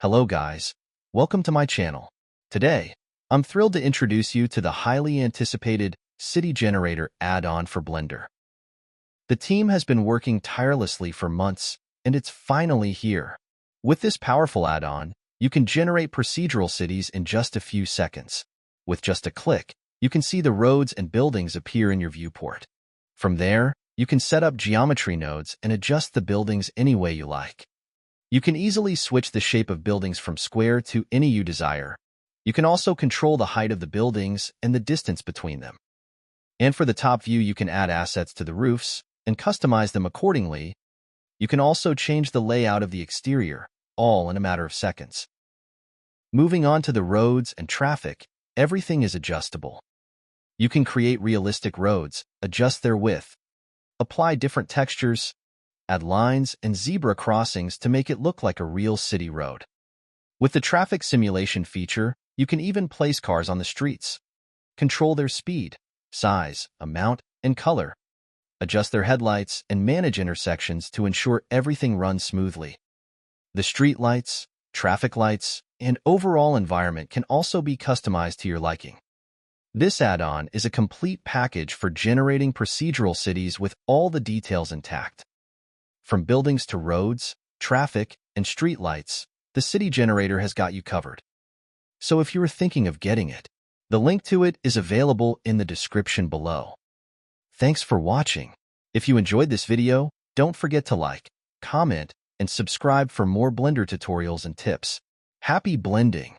Hello guys, welcome to my channel. Today, I'm thrilled to introduce you to the highly anticipated City Generator add-on for Blender. The team has been working tirelessly for months, and it's finally here. With this powerful add-on, you can generate procedural cities in just a few seconds. With just a click, you can see the roads and buildings appear in your viewport. From there, you can set up geometry nodes and adjust the buildings any way you like. You can easily switch the shape of buildings from square to any you desire. You can also control the height of the buildings and the distance between them. And for the top view, you can add assets to the roofs and customize them accordingly. You can also change the layout of the exterior, all in a matter of seconds. Moving on to the roads and traffic, everything is adjustable. You can create realistic roads, adjust their width, apply different textures, add lines and zebra crossings to make it look like a real city road. With the traffic simulation feature, you can even place cars on the streets, control their speed, size, amount, and color, adjust their headlights, and manage intersections to ensure everything runs smoothly. The street lights, traffic lights, and overall environment can also be customized to your liking. This add-on is a complete package for generating procedural cities with all the details intact. From buildings to roads, traffic, and street lights, the City Generator has got you covered. So if you are thinking of getting it, the link to it is available in the description below. Thanks for watching. If you enjoyed this video, don't forget to like, comment, and subscribe for more Blender tutorials and tips. Happy blending!